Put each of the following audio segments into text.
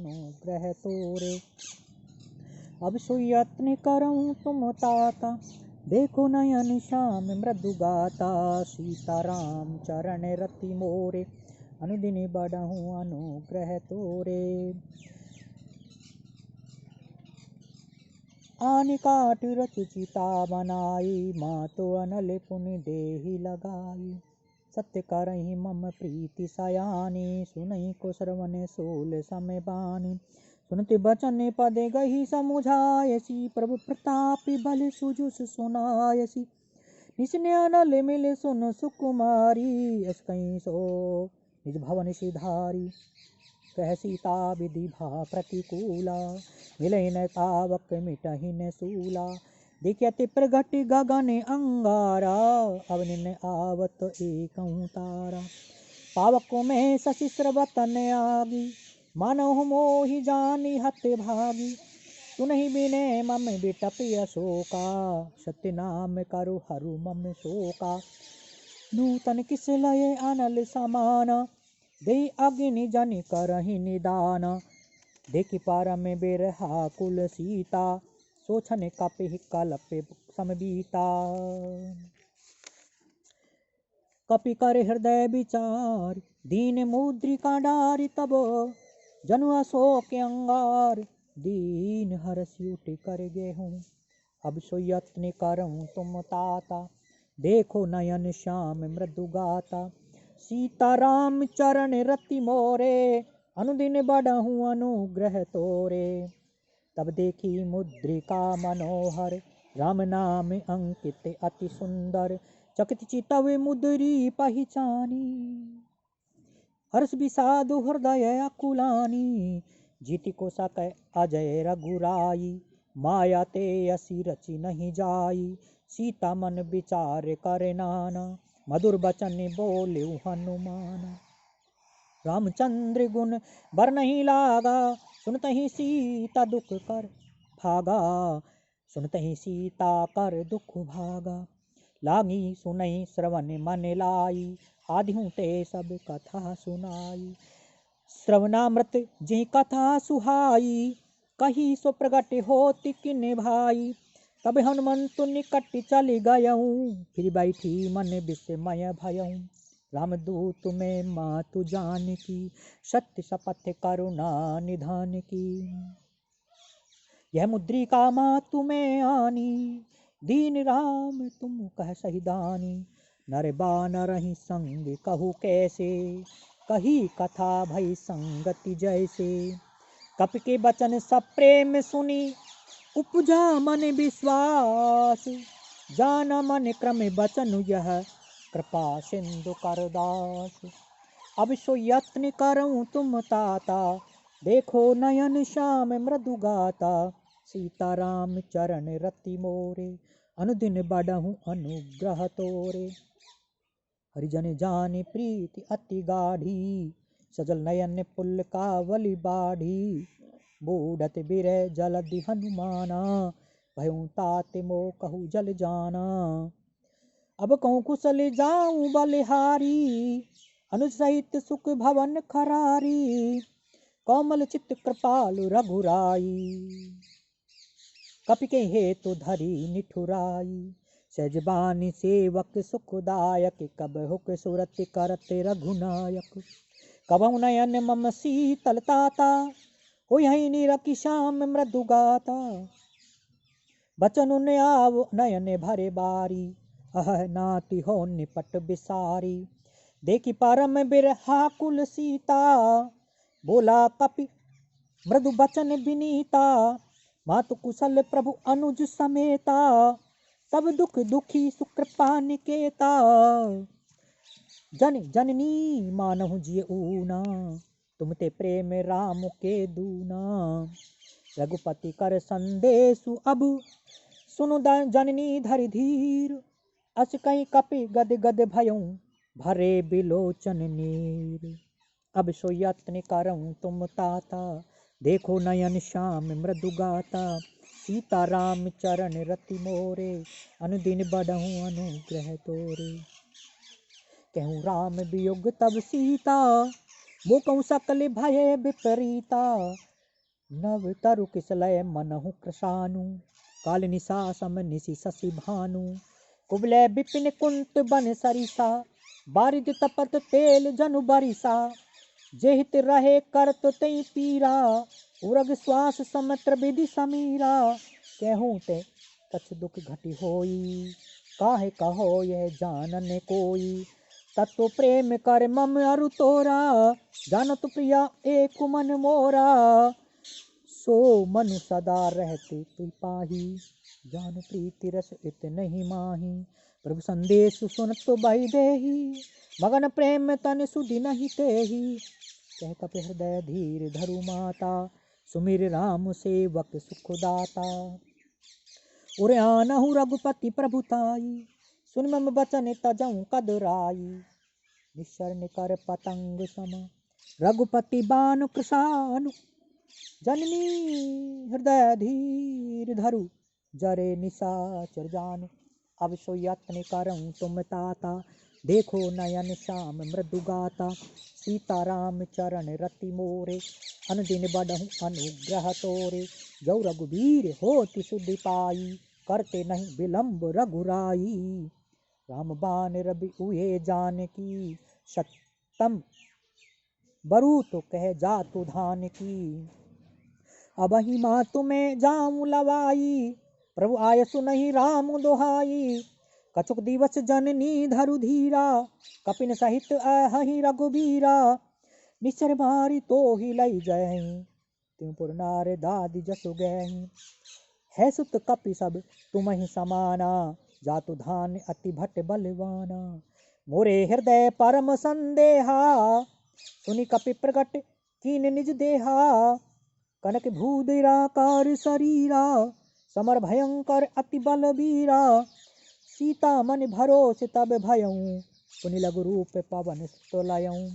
अनुग्रह तोरे। अब सो यत्न करऊं तुम ताता, देखो नयन श्याम मृदु गाता। सीताराम चरण रति मोरे, अनुदिन बढ़हूं अनुग्रह तोरे। आन काट रचि चिता बनाई, माँ तो अनल पुनि देहि लगाई। सत्य करहि मम प्रीति सयानी, सुनहि को श्रवण सोल समय बानी। सुनति बचन पद गही समुझायसी, प्रभु प्रतापि बल सुजुस सुनायसी। निसने अनल मिल सुन सुकुमारी, अस कहीं सो निज भवन सिधारी। कह सीता विधि भा प्रतिकूला, मिलहि न तावक मिटहि न सूला। देखियति प्रगट गगन अंगारा, अवनि न आवत एकहु तारा। पावक में शशि स्रवतन आगी, मानहु मोहि जानि हत भागी। सुनहि बिनय मम बिटपि अशोका, सत्य नाम करु हरु मम शोका। नूतन किस लय अनल समाना, देहि अग्नि जनि करहि निदान। देखि परम बिरहा कुल सीता, सोचन कपिहि कलप समबीता। कपि कर हृदय विचार, दीन मुद्रिका डारि। तब जनु अशोक अंगार, दीन हरषि उठ कर गेहूँ। अब सो यत्न करऊं तुम ताता, देखो नयन श्याम मृदु गाता। सीताराम चरण रति मोरे, अनुदिन बढ़हूं अनुग्रह तोरे। तब देखी मुद्रिका मनोहर, राम नाम अंकित अति सुंदर। चकित चितव मुद्री पहिचानी, हर्ष विषाद हृदय अकुलानी। जीति को सक अजय रघुराई, माया ते असी रचि नहीं जाई। सीता मन विचार करे नाना, मधुर बचन बोले हनुमान। रामचंद्र गुण बर नहीं लागा, सुनतहि सीता दुख कर भागा। सुनतहि सीता कर दुख भागा, लागी सुनहि श्रवण मन लाई। आदिहूँ ते सब कथा सुनाई, श्रवणामृत जिहि कथा सुहाई। कही सो प्रगट होति किन्हि भाई, तब हनुमंतु निकट चलि गयऊँ। फिर बैठी मन विस्मय भयऊँ। रामदूत में मातु जानकी, सत्य शपथ करुणा निधान की। यह मुद्रिका मातु में आनी, दीन राम तुम कह सहिदानी। नर बानर ही संग कहु कैसे, कही कथा भई संगति जैसे। कपि के बचन सब प्रेम सुनी, उपजा मन विश्वास। जाना मन क्रम बचन यह, कृपा सिंधु कर दास। अब सो यत्न करऊं तुम ताता, देखो नयन श्याम मृदु गाता। सीताराम चरण रति मोरे, अनुदिन बढ़हूं अनुग्रह तोरे। हरिजन जानि प्रीति अति गाढ़ी, सजल नयन पुलकावली बाढ़ी। बूढ़त बिरह जलधि हनुमाना, भयूं तात मोह कहूँ जल जाना। अब कहूँ कुशल जाऊं बलिहारी, अनुज सहित सुख भवन खरारी। कोमल चित्त कृपालु रघुराई, कपि के हेतु धरी निठुराई। सहजबानी सेवक सुखदायक, कब हुक सुरति करते रघुनायक। कबहु नयन मम शीतल ताता, होई निरखि श्याम मृदु गाता। बचन उन आव नयन भरे बारी, अह नाति हो निपट बिसारी। देखि परम बिरहा कुल सीता, बोला कपि मृदु बचन विनीता। मातु कुशल प्रभु अनुज समेता, सब दुख दुखी सुकृपा निकेता। जननी मानहु जिय ऊना, तुम ते प्रेम राम के दूना। रघुपति कर संदेशु अब, सुनु जननी धरि धीर। अस कहीं कपि गद गद भयऊं, भरे बिलोचन नीर। अब सो यत्न करऊं तुम ताता, देखो नयन श्याम मृदु गाता। सीताराम चरण रति मोरे, अनुदिन बढ़हूं अनुग्रह तोरे। कहूँ राम वियोग तब सीता, वो कहूँ सकल भय विपरीता। नव तरु किसलय मनहु कृशानु, काल निशा सम निशि शशि भानु, कुबलय विपिन कुंत बन सरिसा, बारिद तपत तेल जनु बरिसा, जेहित रहे करत तई पीरा, उरग श्वास समत्र विधि समीरा, कहूँ ते कछ दुख घटी होई, काहे कहो यह जानन कोई, तत्व प्रेम कर मम अरु तोरा, जानत प्रिया एक मन मोरा, सो मनु सदा रहते तुई पाही, जान प्रीति रस इत नहीं माही, प्रभु संदेश सुनत तो बहि देही, मगन प्रेम तन सुधि नहीं तेही, कह कपि हृदय धीर धरु माता, सुमिर राम सेवक सुखदाता, उरे आनहु रघुपति प्रभुताई, सुन मम बचन तजऊँ कदराई, निश्चर कर पतंग सम, रघुपति बानु कृशानु, जननी हृदय धीर धरु, जरे निशाचर जानु, अब सो यत्न करऊँ तुम ताता, देखो नयन श्याम मृदु गाता, सीता राम चरण रति मोरे, अनुदिन बढ़हु अनुग्रह तोरे, जो रघुवीर होति सुधि पाई, करते नहीं विलंब रघुराई, राम बान रवि उहे जानकी, सत्यम बरु तो कह जातु धान की, अबहि माँ तुम्हें जाऊं लवाई, प्रभु आय सुनहि राम दोहाई, कछुक दिवस जननी धरु धीरा, कपिन सहित अहि रघुबीरा, निश्चर मारी तो ही लई जयहि, त्यों पुर नार दादि जसु गयहि, है सुत कपि सब तुमहि समाना, जातु धान अति भट बलवाना, मोरे हृदय परम संदेहा, सुनि कपि प्रगट कीन निज देहा, कनक भूदिराकार शरीरा, समर भयंकर अति बलबीरा, सीता मन भरोस तब भयऊँ, पुनि लघु रूप पवन सुतलयऊँ,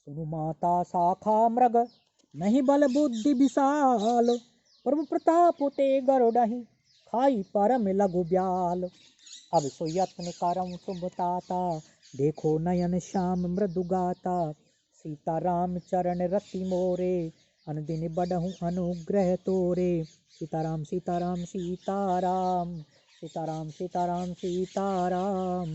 सुनु माता शाखा मृग नहीं बल बुद्धि विशाल, प्रभु प्रताप ते गरुड़हि खाई परम लघु ब्याल, अब सो यत्न करऊँ तुम ताता, देखो नयन श्याम मृदु गाता, सीता राम चरण रति मोरे, अनुदिन बढ़हु अनुग्रह तोरे, सीताराम सीताराम सीताराम, सीताराम सीताराम सीताराम,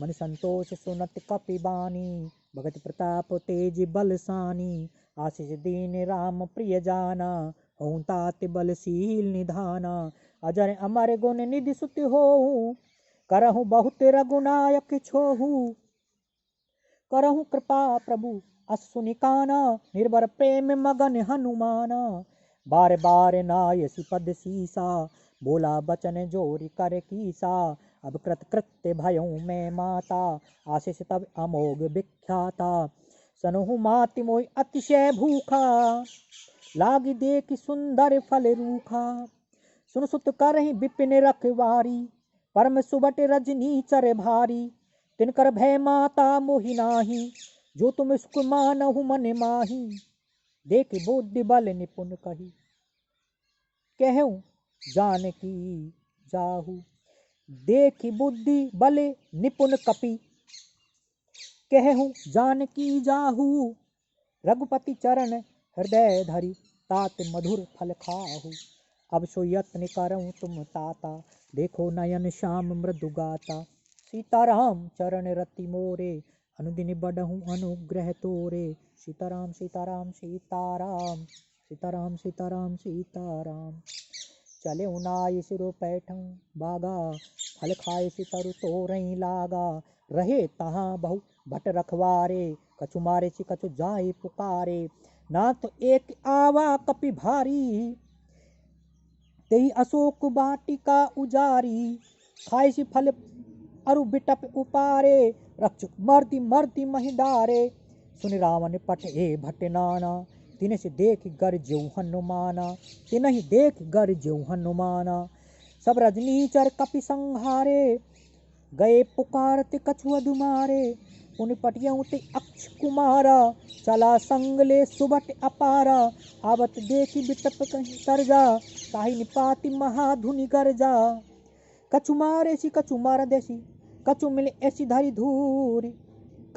मन संतोष सुनत कपि बानी, भगत प्रताप तेज बलसानी, आशीष दीन राम प्रिय जाना, हों तात बलशील निधाना, अजर अमर गुण निधि सुत होऊं, करहु बहुत रघुनायक छोहू, करहु कृपा प्रभु असुनिकाना, निर्भर प्रेम मगन हनुमाना, बार बार नायसी पद सीसा, बोला बचन जोरी कर कीसा, अब कृत कृत्य भयऊँ मैं माता, आशीष तब अमोघ विख्याता, सनहु माति मोहि अतिशय भूखा, लागी देख सुंदर फल रूखा, सुन सुत करहि विपिन रखवारी, परम सुबट रजनी चर भारी, तिनकर भय माता मोहि नाही, जो तुम इसको मानहु मन माही, देख बुद्धि बल निपुण कही, कहूँ जानकी जाहू, देखी बुद्धि बल निपुण कपि, कहूँ जानकी जाहू, रघुपति चरण हृदय धरि, तात मधुर फल खाहू, अब सो यत्न करऊँ तुम ताता, देखो नयन श्याम मृदु गाता, सीताराम चरण रति मोरे, अनुदिन बढ़हु अनुग्रह तोरे, सीताराम सीताराम सीताराम, सीताराम सीताराम सीताराम, चले उनाय सिरो पैठं बागा, फल खाए सितरु तोरई लागा, रहे तहाँ बहु भट रखवारे, कछु मारे सी कछु जाए पुकारे, ना तो एक आवा कपि भारी, तेहि अशोक वाटिका उजारी, खाए सी फल अरु बिटप उपारे, रक्षक मर्ति मर्ति महिदारे, सुन रावण पट ए भट नाना, तिन से देख गर ज्यों हनुमाना, तिनहि देख गर ज्यों हनुमाना, सब रजनीचर कपि संहारे, गए पुकारते कछु अधुमारे, उन पटियों ते अक्ष कुमारा, चला संग ले सुबट अपारा, आवत देखी बिटप कहीं तरजा, ताहि निपाति महाधुनि गर्जा, कछु मारे सी कछु मार देसी, कछु मिले ऐसी धरी धूरी,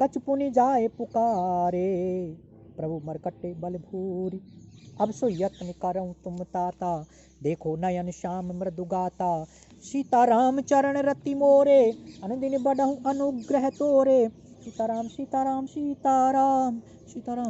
कछु पुनि जाए पुकारे, प्रभु मरकटे बल भूरी। अब सो यत्न करऊं तुम ताता, देखो नयन श्याम मृदु गाता। सीताराम चरण रति मोरे, अनुदिन बढ़हु अनुग्रह तोरे। सीताराम सीताराम सीताराम सीताराम।